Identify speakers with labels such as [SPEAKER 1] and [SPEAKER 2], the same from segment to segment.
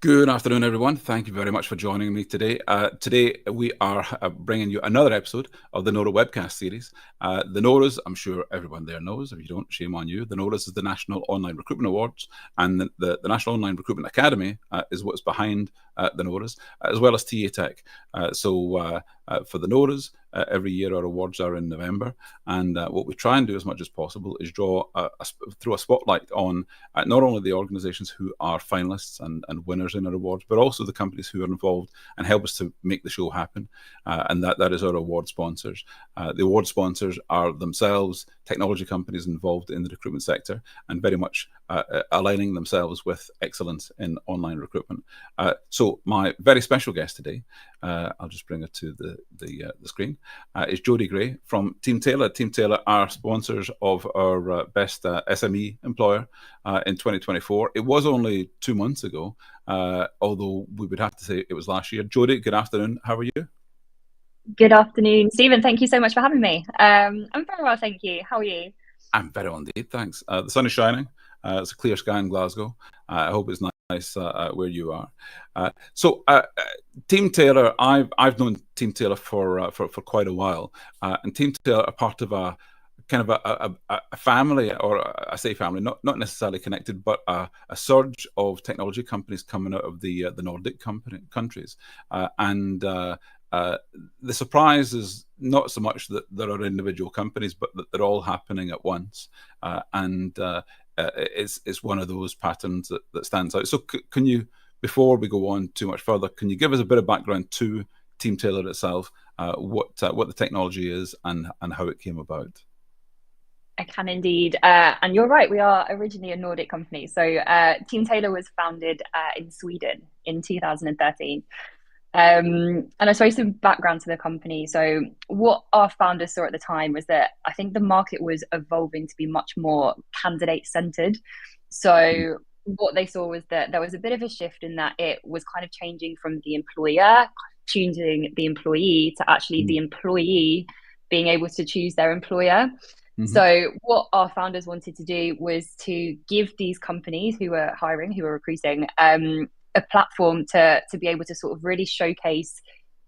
[SPEAKER 1] Good afternoon, everyone. Thank you very much for joining me today. Today, we are bringing you another episode of the NORA webcast series. The NORAs, I'm sure everyone there knows. If you don't, shame on you. The NORAs is the National Online Recruitment Awards, and the National Online Recruitment Academy is what's behind the NORAs, as well as TA Tech. For the NORAs, every year our awards are in November, and what we try and do as much as possible is throw a spotlight on not only the organizations who are finalists and winners in our awards, but also the companies who are involved and help us to make the show happen. And that is our award sponsors. The award sponsors are themselves technology companies involved in the recruitment sector and very much aligning themselves with excellence in online recruitment. So my very special guest today, I'll just bring it to the screen, is Jodie Gray from Teamtailor. Teamtailor are sponsors of our Best SME Employer in 2024. It was only 2 months ago, although we would have to say it was last year. Jodie, good afternoon. How are you?
[SPEAKER 2] Good afternoon, Stephen. Thank you so much for having me. I'm very well, thank you. How are you?
[SPEAKER 1] I'm very well indeed, thanks. The sun is shining. It's a clear sky in Glasgow. I hope it's nice where you are. Teamtailor, I've known Teamtailor for quite a while, and Teamtailor are part of a kind of a family, or I say family, not necessarily connected, but a surge of technology companies coming out of the Nordic countries, the surprise is not so much that there are individual companies, but that they're all happening at once, it's one of those patterns that stands out. So can you, before we go on too much further, can you give us a bit of background to Teamtailor itself, what the technology is and how it came about?
[SPEAKER 2] I can indeed. And you're right, we are originally a Nordic company. So Teamtailor was founded in Sweden in 2013. And I suppose some background to the company. So what our founders saw at the time was that I think the market was evolving to be much more candidate centered. So what they saw was that there was a bit of a shift in that it was kind of changing from the employer choosing the employee to actually the employee being able to choose their employer. So what our founders wanted to do was to give these companies who were hiring, who were recruiting, a platform to be able to sort of really showcase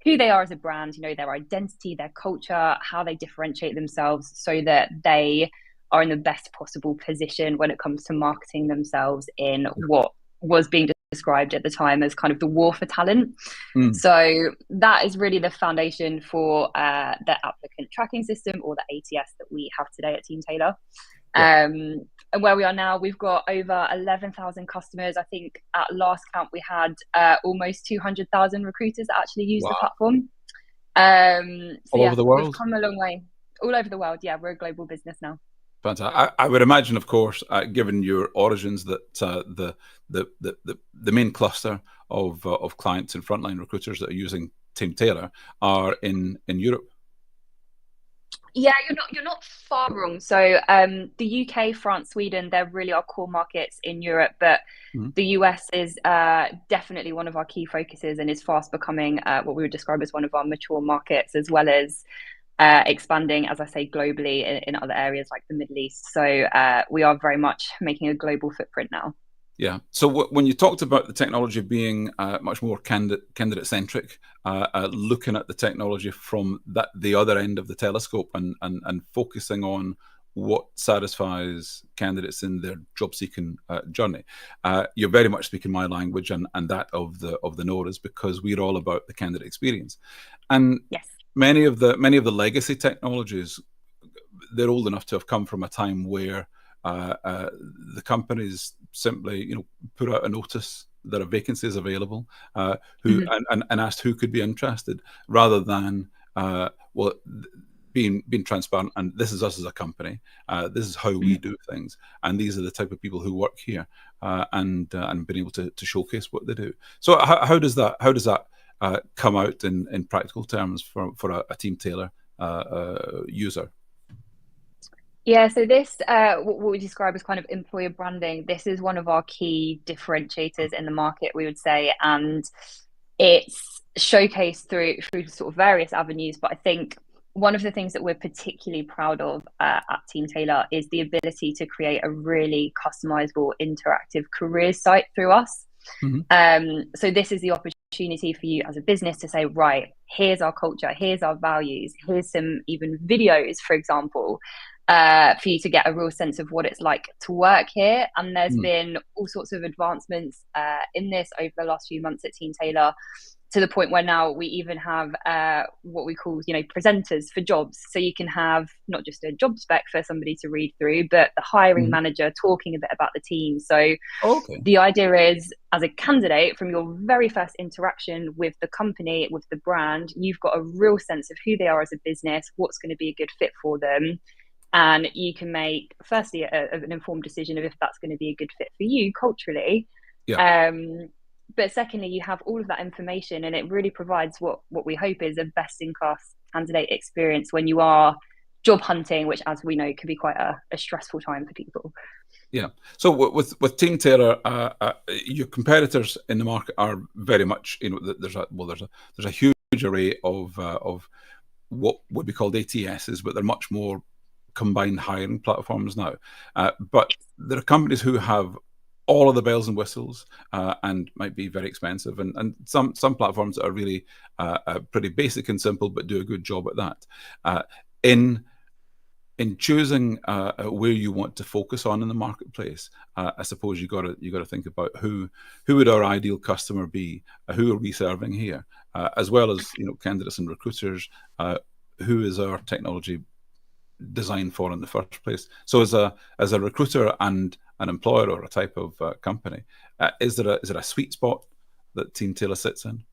[SPEAKER 2] who they are as a brand, you know, their identity, their culture, how they differentiate themselves, so that they are in the best possible position when it comes to marketing themselves in what was being described at the time as kind of the war for talent. So that is really the foundation for the applicant tracking system, or the ATS, that we have today at Teamtailor. And where we are now, we've got over 11,000 customers. I think at last count, we had almost 200,000 recruiters that actually use the platform.
[SPEAKER 1] All over the world?
[SPEAKER 2] We've come a long way. All over the world, yeah. We're a global business now.
[SPEAKER 1] Fantastic. I would imagine, of course, given your origins, that the main cluster of clients and frontline recruiters that are using Teamtailor are in Europe.
[SPEAKER 2] Yeah, you're not far wrong. So the UK, France, Sweden, they're really our core markets in Europe, but the US is definitely one of our key focuses and is fast becoming what we would describe as one of our mature markets, as well as expanding, as I say, globally in other areas like the Middle East. So we are very much making a global footprint now.
[SPEAKER 1] Yeah. So when you talked about the technology being much more candidate-centric, looking at the technology from the other end of the telescope and focusing on what satisfies candidates in their job-seeking journey, you're very much speaking my language and that of the NORAs, because we're all about the candidate experience. And many of the legacy technologies, they're old enough to have come from a time where the companies simply, put out a notice that a vacancy is available, and asked who could be interested, rather than being transparent. And this is us as a company. This is how we do things, and these are the type of people who work here, and being able to showcase what they do. So how does that come out in practical terms for a Teamtailor user?
[SPEAKER 2] Yeah, so this, what we describe as kind of employer branding, this is one of our key differentiators in the market, we would say, and it's showcased through sort of various avenues. But I think one of the things that we're particularly proud of at Teamtailor is the ability to create a really customizable, interactive careers site through us.
[SPEAKER 1] Hmm.
[SPEAKER 2] So this is the opportunity for you as a business to say, right, here's our culture, here's our values, here's some even videos, for example, for you to get a real sense of what it's like to work here. And there's been all sorts of advancements in this over the last few months at Teamtailor, to the point where now we even have what we call, presenters for jobs. So you can have not just a job spec for somebody to read through, but the hiring manager talking a bit about the team. So
[SPEAKER 1] Okay.
[SPEAKER 2] the idea is, as a candidate, from your very first interaction with the company, with the brand, you've got a real sense of who they are as a business, what's going to be a good fit for them. And you can make, firstly, an informed decision of if that's going to be a good fit for you culturally.
[SPEAKER 1] Yeah.
[SPEAKER 2] But secondly, you have all of that information, and it really provides what we hope is a best in class candidate experience when you are job hunting, which, as we know, can be quite a stressful time for people.
[SPEAKER 1] Yeah. So with Teamtailor, your competitors in the market are very much, there's a huge array of what would be called ATSs, but they're much more combined hiring platforms now. But there are companies who have all of the bells and whistles and might be very expensive, and some platforms that are really pretty basic and simple, but do a good job at that. In choosing where you want to focus on in the marketplace, I suppose you got to think about who would our ideal customer be, who are we serving here, as well as candidates and recruiters. Who is our technology designed for in the first place? So as a recruiter and an employer or a type of company, is there a sweet spot that Teamtailor sits in?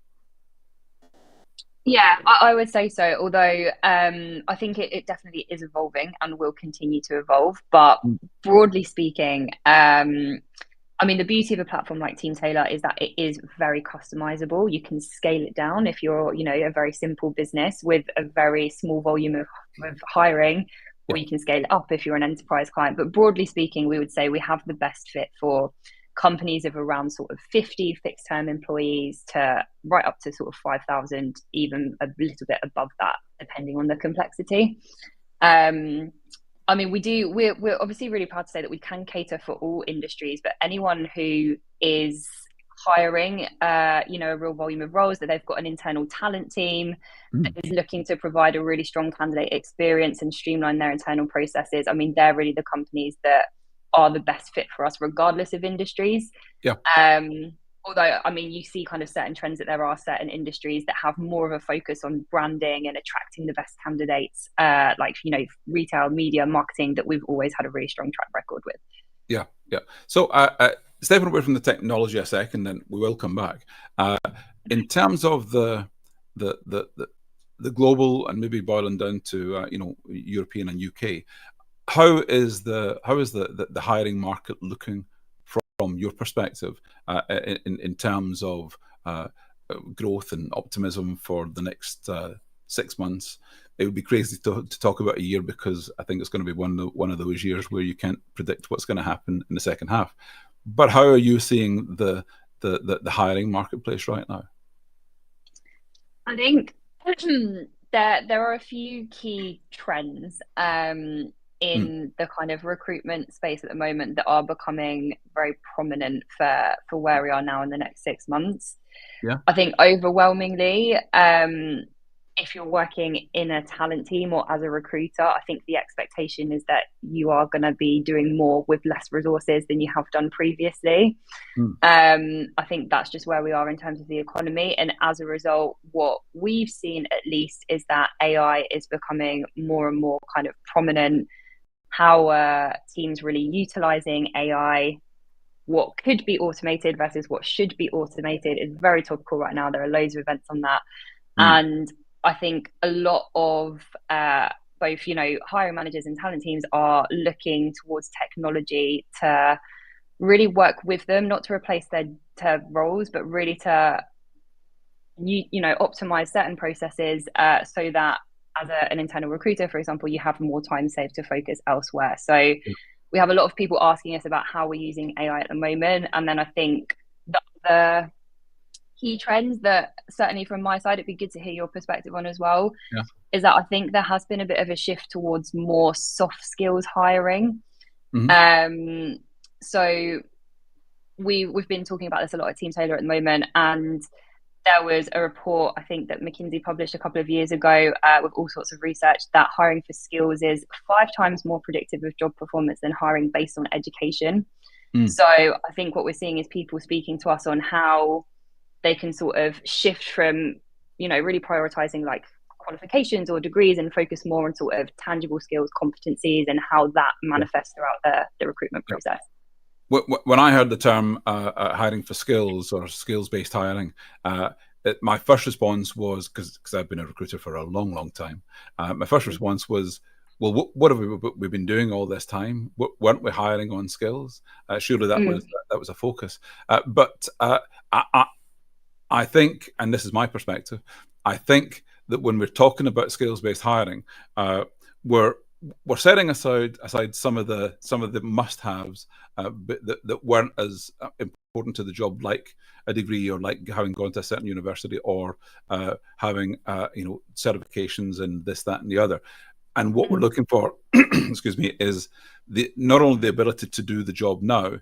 [SPEAKER 2] Yeah, I would say so. Although I think it definitely is evolving and will continue to evolve. But broadly speaking, I mean, the beauty of a platform like Teamtailor is that it is very customizable. You can scale it down if you're, a very simple business with a very small volume of hiring,
[SPEAKER 1] Yeah.
[SPEAKER 2] or you can scale it up if you're an enterprise client. But broadly speaking, we would say we have the best fit for companies of around sort of 50 fixed term employees to right up to sort of 5,000, even a little bit above that, depending on the complexity. I mean, we're obviously really proud to say that we can cater for all industries, but anyone who is hiring, a real volume of roles, that they've got an internal talent team that is looking to provide a really strong candidate experience and streamline their internal processes. I mean, they're really the companies that are the best fit for us, regardless of industries.
[SPEAKER 1] Yeah.
[SPEAKER 2] Although, I mean, you see kind of certain trends that there are certain industries that have more of a focus on branding and attracting the best candidates, like, retail, media, marketing, that we've always had a really strong track record with.
[SPEAKER 1] Yeah, yeah. So stepping away from the technology a second, then we will come back. In terms of the global, and maybe boiling down to European and UK, how is the hiring market looking from your perspective in terms of growth and optimism for the next 6 months? It would be crazy to talk about a year, because I think it's going to be one of those years where you can't predict what's going to happen in the second half. But how are you seeing the hiring marketplace right now?
[SPEAKER 2] I think there are a few key trends in the kind of recruitment space at the moment that are becoming very prominent for where we are now in the next 6 months.
[SPEAKER 1] Yeah.
[SPEAKER 2] I think overwhelmingly, if you're working in a talent team or as a recruiter, I think the expectation is that you are going to be doing more with less resources than you have done previously. I think that's just where we are in terms of the economy. And as a result, what we've seen at least is that AI is becoming more and more kind of prominent. How teams really utilizing AI, what could be automated versus what should be automated, is very topical right now. There are loads of events on that. And I think a lot of both, hiring managers and talent teams are looking towards technology to really work with them, not to replace their roles, but really to optimize certain processes so that as an internal recruiter, for example, you have more time saved to focus elsewhere. So we have a lot of people asking us about how we're using AI at the moment. And then I think the key trends that, certainly from my side, it'd be good to hear your perspective on as well, is that I think there has been a bit of a shift towards more soft skills hiring. So we've been talking about this a lot at Teamtailor at the moment, and there was a report I think that McKinsey published a couple of years ago with all sorts of research that hiring for skills is 5 times more predictive of job performance than hiring based on education.
[SPEAKER 1] Mm.
[SPEAKER 2] So I think what we're seeing is people speaking to us on how they can sort of shift from, really prioritizing like qualifications or degrees and focus more on sort of tangible skills, competencies, and how that
[SPEAKER 1] Yeah.
[SPEAKER 2] manifests throughout the recruitment
[SPEAKER 1] Yeah.
[SPEAKER 2] process.
[SPEAKER 1] When I heard the term hiring for skills or skills-based hiring, my first response was, because I've been a recruiter for a long, long time, my first response was, well, what have we been doing all this time? Weren't we hiring on skills? Surely that
[SPEAKER 2] Mm,
[SPEAKER 1] was a focus. But I, I think, and this is my perspective, I think that when we're talking about skills-based hiring, we're setting aside some of the must-haves, but that weren't as important to the job, like a degree or like having gone to a certain university or having certifications and this, that, and the other. And what we're
[SPEAKER 2] mm,
[SPEAKER 1] looking for, excuse me, is not only the ability to do the job now,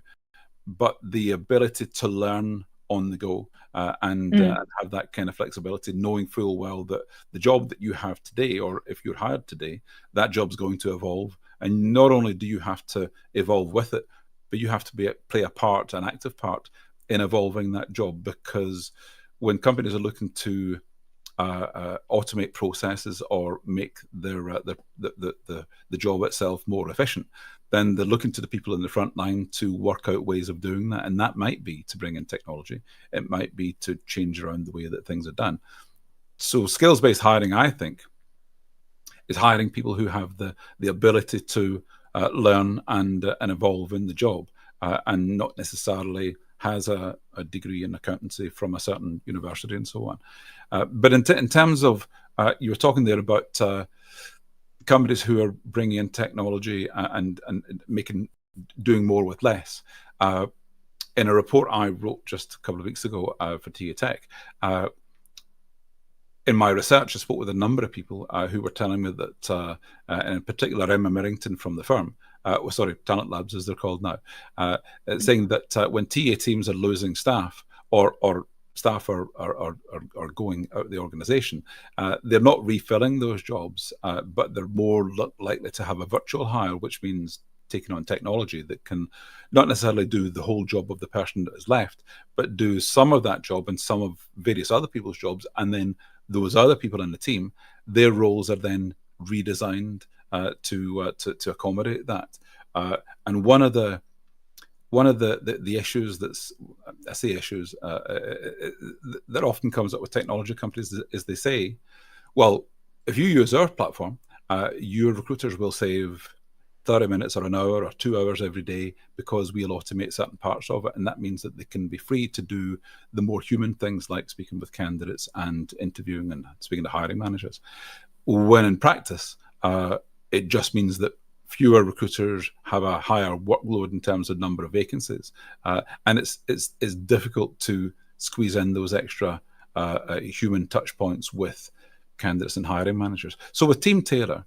[SPEAKER 1] but the ability to learn on the go, and
[SPEAKER 2] mm,
[SPEAKER 1] have that kind of flexibility, knowing full well that the job that you have today, or if you're hired today, that job's going to evolve. And not only do you have to evolve with it, but you have to play a part, an active part in evolving that job. Because when companies are looking to automate processes or make the job itself more efficient, then they're looking to the people in the front line to work out ways of doing that. And that might be to bring in technology. It might be to change around the way that things are done. So skills-based hiring, I think, is hiring people who have the ability to learn and evolve in the job, and not necessarily has a degree in accountancy from a certain university and so on. But in terms of, you were talking there about companies who are bringing in technology and doing more with less. In a report I wrote just a couple of weeks ago for TA Tech, in my research, I spoke with a number of people who were telling me that, in particular, Emma Merrington from the firm, sorry, Talent Labs as they're called now, saying that when TA teams are losing staff, or staff are going out of the organisation, they're not refilling those jobs, but they're more likely to have a virtual hire, which means taking on technology that can not necessarily do the whole job of the person that is left, but do some of that job and some of various other people's jobs, and then those other people in the team, their roles are then redesigned to accommodate that. And one of the issues I say issues that often comes up with technology companies is they say, well, if you use our platform, your recruiters will save 30 minutes or an hour or 2 hours every day because we'll automate certain parts of it. And that means that they can be free to do the more human things like speaking with candidates and interviewing and speaking to hiring managers. When in practice, it just means that fewer recruiters have a higher workload in terms of number of vacancies. And it's difficult to squeeze in those extra human touch points with candidates and hiring managers. So with Teamtailor,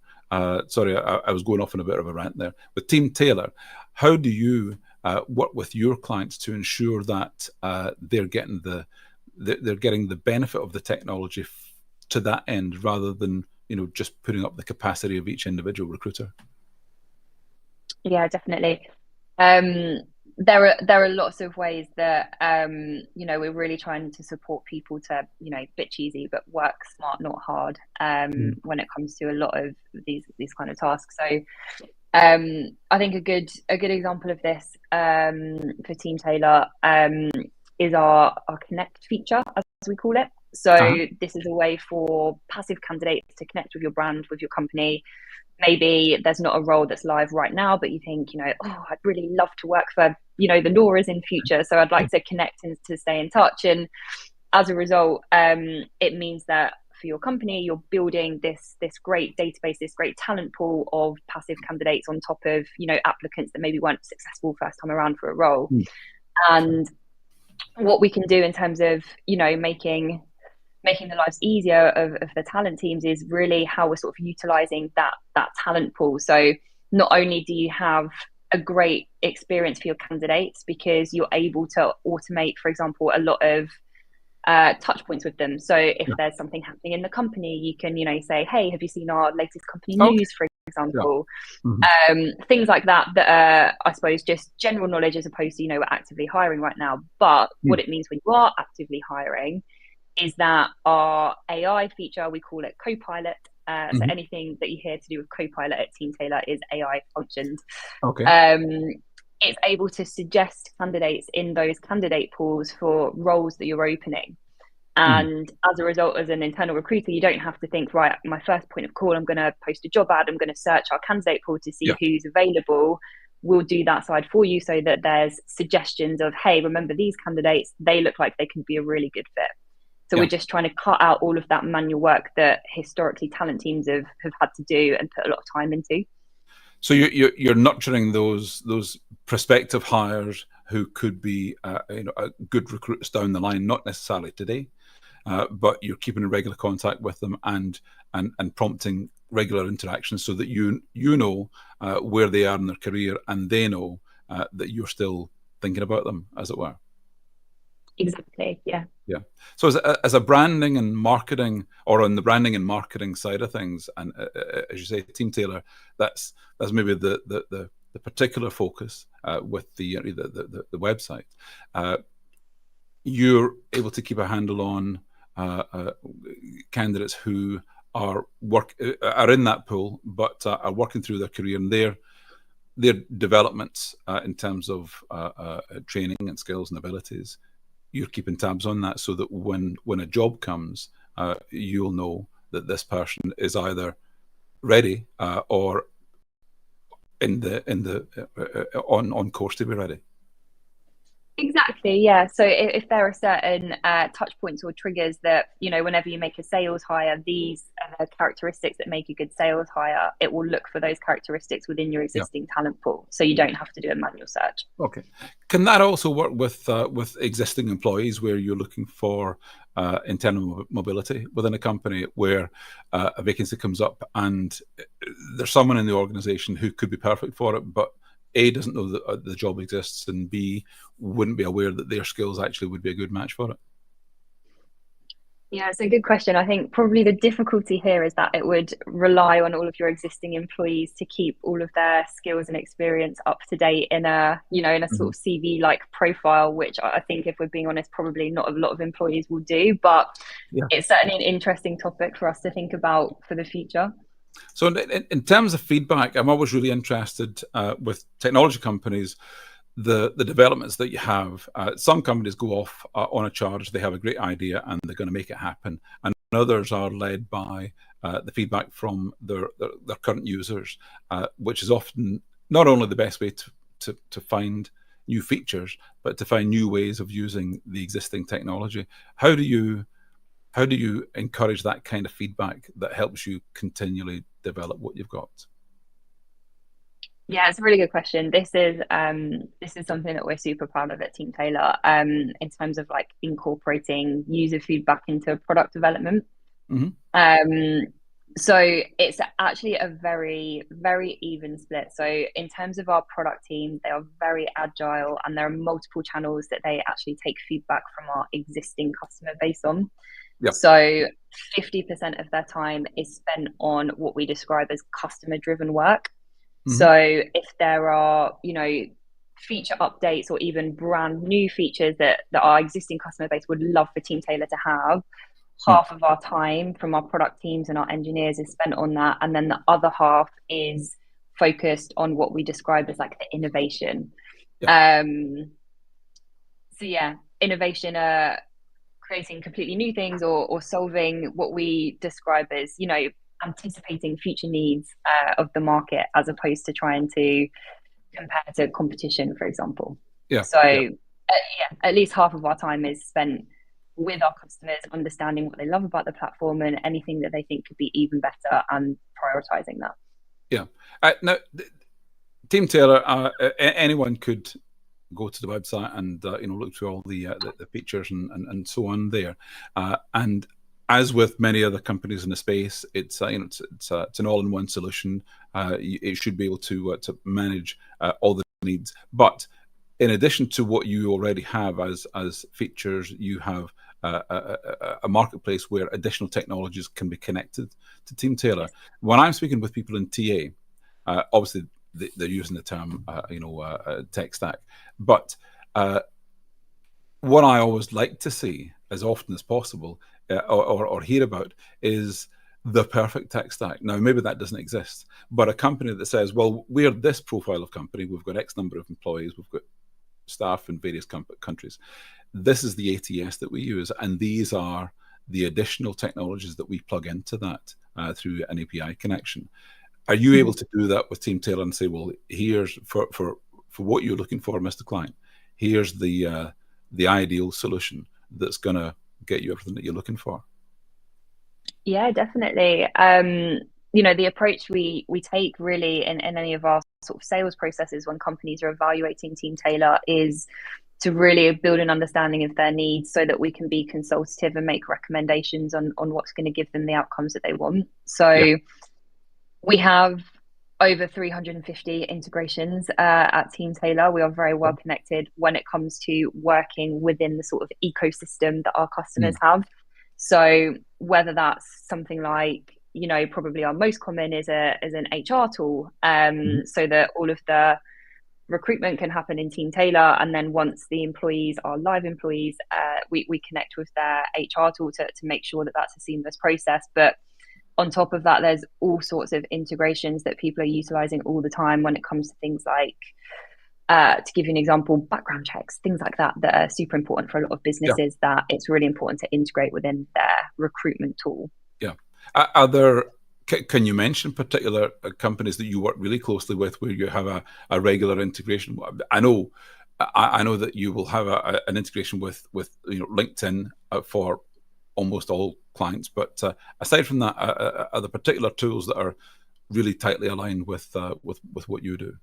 [SPEAKER 1] sorry, I was going off on a bit of a rant there. With Teamtailor, how do you work with your clients to ensure that they're getting the benefit of the technology to that end, rather than just putting up the capacity of each individual recruiter?
[SPEAKER 2] yeah, definitely. Um, there are lots of ways that we're really trying to support people to, bit cheesy, but work smart, not hard,
[SPEAKER 1] Mm.
[SPEAKER 2] when it comes to a lot of these kind of tasks. So I think a good example of this for Teamtailor is our Connect feature, as we call it.
[SPEAKER 1] Uh-huh.
[SPEAKER 2] So this is a way for passive candidates to connect with your brand, with your company. Maybe there's not a role that's live right now, but you think, oh, I'd really love to work for, the NORAs in future. So I'd like to connect and to stay in touch. And as a result, it means that for your company, you're building this great database, this great talent pool of passive candidates on top of, applicants that maybe weren't successful first time around for a role.
[SPEAKER 1] Mm.
[SPEAKER 2] And what we can do in terms of, making the lives easier of the talent teams is really how we're sort of utilizing that talent pool. So not only do you have a great experience for your candidates because you're able to automate, for example, a lot of touch points with them. So if
[SPEAKER 1] Yeah.
[SPEAKER 2] there's something happening in the company, you can, say, hey, have you seen our latest company
[SPEAKER 1] Okay.
[SPEAKER 2] news, for
[SPEAKER 1] Yeah.
[SPEAKER 2] example?
[SPEAKER 1] Mm-hmm.
[SPEAKER 2] Things like that are, I suppose, just general knowledge as opposed to, we're actively hiring right now. But what it means when you are actively hiring is that our AI feature, we call it Copilot. So
[SPEAKER 1] Mm-hmm.
[SPEAKER 2] anything that you hear to do with Copilot at Teamtailor is AI functioned.
[SPEAKER 1] Okay.
[SPEAKER 2] It's able to suggest candidates in those candidate pools for roles that you're opening.
[SPEAKER 1] Mm-hmm.
[SPEAKER 2] And as a result, as an internal recruiter, you don't have to think, right, my first point of call, I'm going to post a job ad, I'm going to search our candidate pool to see
[SPEAKER 1] Yeah.
[SPEAKER 2] who's available. We'll do that side for you so that there's suggestions of, hey, remember these candidates, they look like they could be a really good fit. So
[SPEAKER 1] Yeah.
[SPEAKER 2] we're just trying to cut out all of that manual work that historically talent teams have had to do and put a lot of time into.
[SPEAKER 1] So you're nurturing those prospective hires who could be good recruiters down the line, not necessarily today, but you're keeping in regular contact with them and prompting regular interactions so that you know where they are in their career and they know that you're still thinking about them, as it were.
[SPEAKER 2] Exactly. Yeah.
[SPEAKER 1] Yeah. So as a branding and marketing, or on the branding and marketing side of things, and as you say, Teamtailor, that's maybe the particular focus with the website. You're able to keep a handle on candidates who are in that pool, but are working through their career and their developments in terms of training and skills and abilities. You're keeping tabs on that so that when a job comes, you'll know that this person is either ready or on course to be ready.
[SPEAKER 2] Exactly, yeah. So if there are certain touch points or triggers that, whenever you make a sales hire, these are the characteristics that make a good sales hire, it will look for those characteristics within your existing talent pool. So you don't have to do a manual search.
[SPEAKER 1] Okay. Can that also work with existing employees where you're looking for internal mobility within a company where a vacancy comes up and there's someone in the organization who could be perfect for it, but A, doesn't know that the job exists, and B, wouldn't be aware that their skills actually would be a good match for it?
[SPEAKER 2] Yeah, it's a good question. I think probably the difficulty here is that it would rely on all of your existing employees to keep all of their skills and experience up to date in a, sort of CV like profile, which I think, if we're being honest, probably not a lot of employees will do, but it's certainly an interesting topic for us to think about for the future.
[SPEAKER 1] So in terms of feedback, I'm always really interested with technology companies, the developments that you have. Some companies go off on a charge. They have a great idea and they're going to make it happen. And others are led by the feedback from their current users, which is often not only the best way to find new features, but to find new ways of using the existing technology. How do you encourage that kind of feedback that helps you continually develop what you've got?
[SPEAKER 2] Yeah, it's a really good question. This is something that we're super proud of at Teamtailor, in terms of like incorporating user feedback into product development. So it's actually a very, very even split. So in terms of our product team, they are very agile, and there are multiple channels that they actually take feedback from our existing customer base on.
[SPEAKER 1] Yep.
[SPEAKER 2] So 50% of their time is spent on what we describe as customer driven work. So if there are, feature updates or even brand new features that our existing customer base would love for Teamtailor to have, half of our time from our product teams and our engineers is spent on that. And then the other half is focused on what we describe as like the innovation. So yeah, innovation, creating completely new things or solving what we describe as, anticipating future needs of the market, as opposed to trying to compare to competition, for example. So at least half of our time is spent with our customers, understanding what they love about the platform and anything that they think could be even better, and prioritizing that.
[SPEAKER 1] Now, Teamtailor, anyone could go to the website and look through all the features and so on there, and as with many other companies in the space, it's an all-in-one solution. It should be able to manage all the needs. But in addition to what you already have as features, you have a marketplace where additional technologies can be connected to Teamtailor. When I'm speaking with people in TA, obviously they're using the term, tech stack, but what I always like to see as often as possible, or hear about, is the perfect tech stack. Now, maybe that doesn't exist, but a company that says, well, we're this profile of company, we've got X number of employees, we've got staff in various countries. This is the ATS that we use, and these are the additional technologies that we plug into that through an API connection. Are you able to do that with Teamtailor and say, well, here's for what you're looking for, Mr. Client, here's the ideal solution that's going to get you everything that you're looking for?
[SPEAKER 2] Yeah, definitely. The approach we take really in any of our sort of sales processes when companies are evaluating Teamtailor is to really build an understanding of their needs so that we can be consultative and make recommendations on what's going to give them the outcomes that they want. So we have over 350 integrations at Teamtailor. We are very well connected when it comes to working within the sort of ecosystem that our customers have. So whether that's something like, probably our most common is an HR tool, so that all of the recruitment can happen in Teamtailor, and then once the employees are live employees, we connect with their HR tool to make sure that that's a seamless process. But on top of that, there's all sorts of integrations that people are utilizing all the time when it comes to things like, to give you an example, background checks, things like that are super important for a lot of businesses, that it's really important to integrate within their recruitment tool.
[SPEAKER 1] Yeah. Can you mention particular companies that you work really closely with where you have a regular integration? I know that you will have an integration with LinkedIn for almost all clients, but aside from that, are there particular tools that are really tightly aligned with what you do?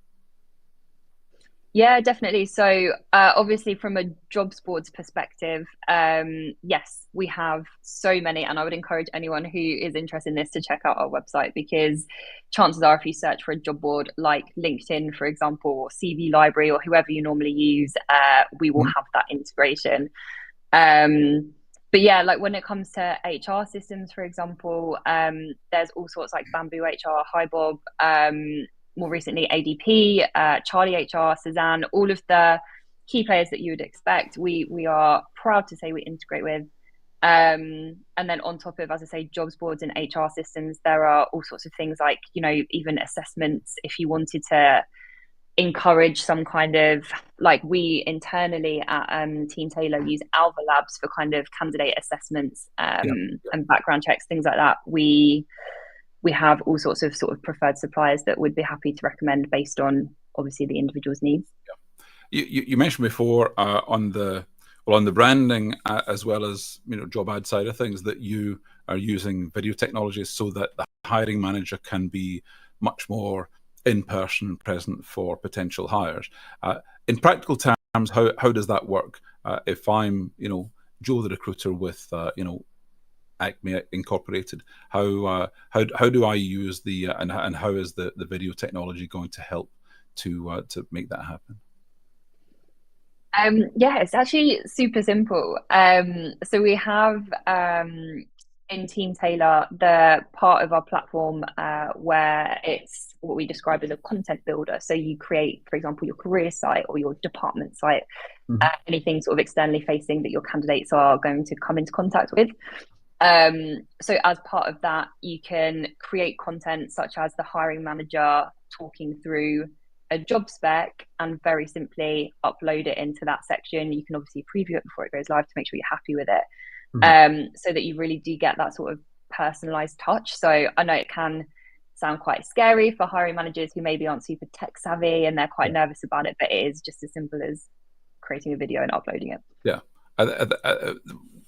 [SPEAKER 2] Yeah, definitely. So obviously from a jobs boards perspective, yes, we have so many, and I would encourage anyone who is interested in this to check out our website, because chances are if you search for a job board like LinkedIn, for example, or CV Library, or whoever you normally use, we will have that integration. But yeah, like when it comes to HR systems, for example, there's all sorts like Bamboo HR, HiBob, more recently ADP, Charlie HR, Cezanne, all of the key players that you would expect. We are proud to say we integrate with. And then on top of, as I say, jobs boards and HR systems, there are all sorts of things like, even assessments. If you wanted to encourage some kind of, like, we internally at Teamtailor use Alva Labs for kind of candidate assessments and background checks, things like that. We have all sorts of sort of preferred suppliers that would be happy to recommend based on obviously the individual's needs.
[SPEAKER 1] You mentioned before on the branding as well as job ad side of things that you are using video technologies so that the hiring manager can be much more in person present for potential hires. In practical terms, how does that work? If I'm Joe the recruiter with Acme Incorporated, how do I use the and how is the video technology going to help to make that happen?
[SPEAKER 2] Yeah, it's actually super simple. So we have in Teamtailor the part of our platform where it's what we describe as a content builder. So you create, for example, your career site or your department site, anything sort of externally facing that your candidates are going to come into contact with. So as part of that, you can create content such as the hiring manager talking through a job spec and very simply upload it into that section. You can obviously preview it before it goes live to make sure you're happy with it, so that you really do get that sort of personalized touch. So I know it can sound quite scary for hiring managers who maybe aren't super tech savvy and they're quite nervous about it, but it is just as simple as creating a video and uploading it.
[SPEAKER 1] Yeah.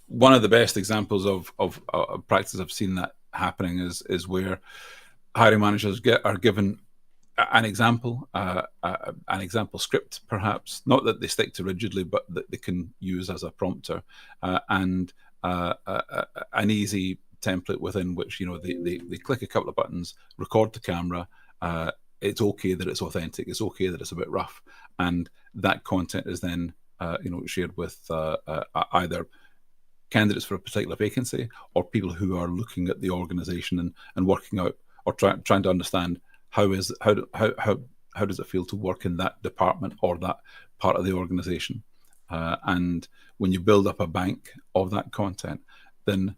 [SPEAKER 1] One of the best examples of practice I've seen that happening is where hiring managers are given an example script, perhaps not that they stick to rigidly, but that they can use as a prompter, and an easy template within which they click a couple of buttons, record the camera. it's okay that it's authentic. It's okay that it's a bit rough, and that content is then shared with either candidates for a particular vacancy or people who are looking at the organisation and working out or trying to understand how does it feel to work in that department or that part of the organisation. And when you build up a bank of that content, then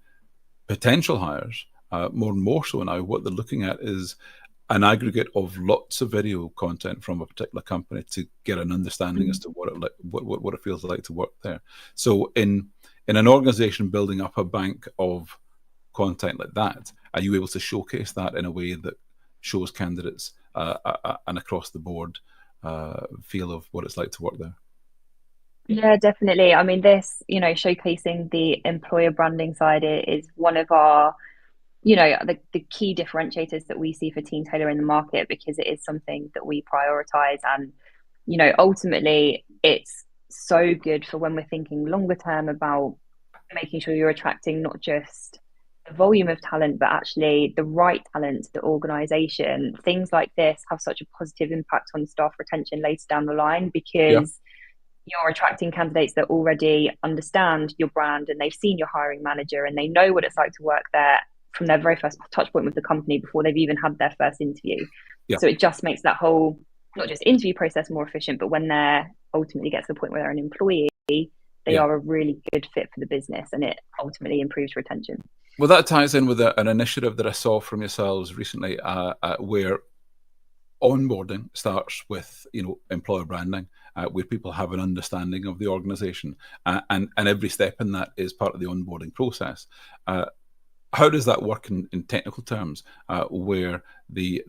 [SPEAKER 1] potential hires, more and more so now, what they're looking at is an aggregate of lots of video content from a particular company to get an understanding as to what it feels like to work there. So in an organization building up a bank of content like that, are you able to showcase that in a way that shows candidates an across the board feel of what it's like to work there?
[SPEAKER 2] Yeah, definitely. I mean, this, showcasing the employer branding side is one of our, the key differentiators that we see for Teamtailor in the market, because it is something that we prioritize. And, ultimately, it's so good for when we're thinking longer term about making sure you're attracting not just the volume of talent, but actually the right talent to the organization. Things like this have such a positive impact on staff retention later down the line, because you're attracting candidates that already understand your brand and they've seen your hiring manager and they know what it's like to work there from their very first touch point with the company before they've even had their first interview. So it just makes that whole, not just interview process more efficient, but when they're ultimately get to the point where they're an employee, they are a really good fit for the business, and it ultimately improves retention.
[SPEAKER 1] Well, that ties in with an initiative that I saw from yourselves recently, where onboarding starts with employer branding, where people have an understanding of the organization, and every step in that is part of the onboarding process. How does that work in technical terms, where the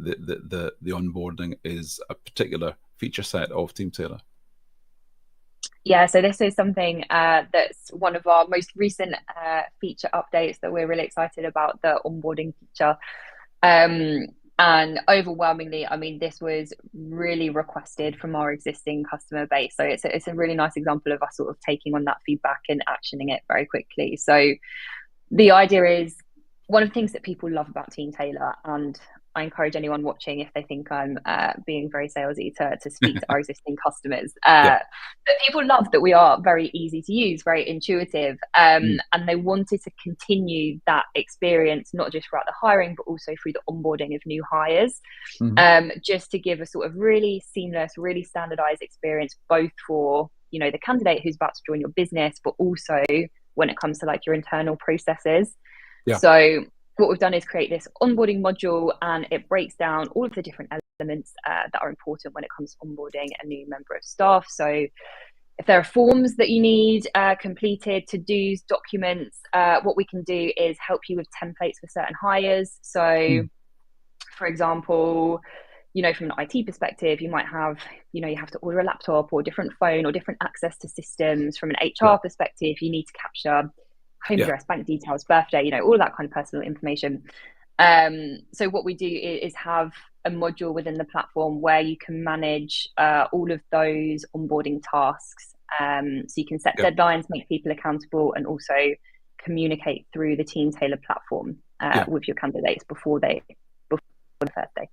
[SPEAKER 1] onboarding is a particular feature set of Teamtailor?
[SPEAKER 2] Yeah, so this is something that's one of our most recent feature updates that we're really excited about, the onboarding feature. And overwhelmingly, I mean, this was really requested from our existing customer base. So it's a really nice example of us sort of taking on that feedback and actioning it very quickly. So the idea is, one of the things that people love about Teamtailor, and I encourage anyone watching, if they think I'm being very salesy, to speak to our existing customers. But people love that we are very easy to use, very intuitive, and they wanted to continue that experience, not just throughout the hiring, but also through the onboarding of new hires, just to give a sort of really seamless, really standardized experience, both for the candidate who's about to join your business, but also when it comes to like your internal processes. So what we've done is create this onboarding module, and it breaks down all of the different elements that are important when it comes to onboarding a new member of staff. So if there are forms that you need completed, to-dos, documents, what we can do is help you with templates for certain hires. So for example, from an IT perspective, you might have, you have to order a laptop or a different phone or different access to systems. From an HR perspective, you need to capture home address, bank details, birthday, all of that kind of personal information. So what we do is have a module within the platform where you can manage all of those onboarding tasks. So you can set deadlines, make people accountable, and also communicate through the Teamtailor platform with your candidates before the first day.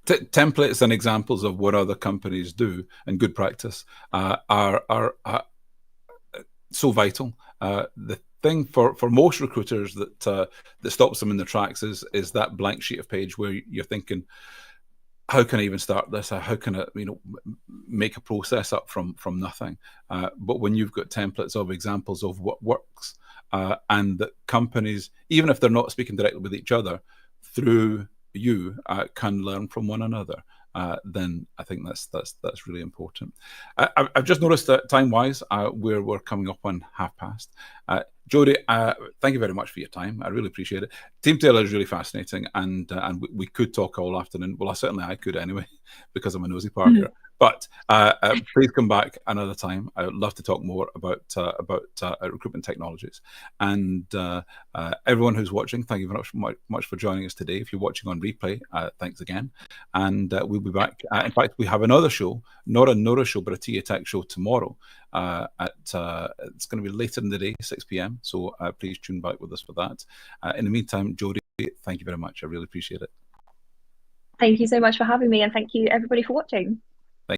[SPEAKER 1] Templates and examples of what other companies do and good practice are so vital. The thing for most recruiters that stops them in their tracks is that blank sheet of page where you're thinking, how can I even start this? How can I make a process up from nothing? But when you've got templates of examples of what works, and that companies, even if they're not speaking directly with each other, through you can learn from one another, then I think that's really important. I've just noticed that time-wise, we're coming up on past. Jodie, thank you very much for your time. I really appreciate it. Teamtailor is really fascinating, and we could talk all afternoon. Well, I could anyway, because I'm a nosy partner. But please come back another time. I would love to talk more about recruitment technologies. And everyone who's watching, thank you very much for joining us today. If you're watching on replay, thanks again. And we'll be back. In fact, we have another show, not a NORA show, but a TA Tech show tomorrow. It's going to be later in the day, 6 p.m. So please tune back with us for that. In the meantime, Jodie, thank you very much. I really appreciate it.
[SPEAKER 2] Thank you so much for having me, and thank you everybody for watching.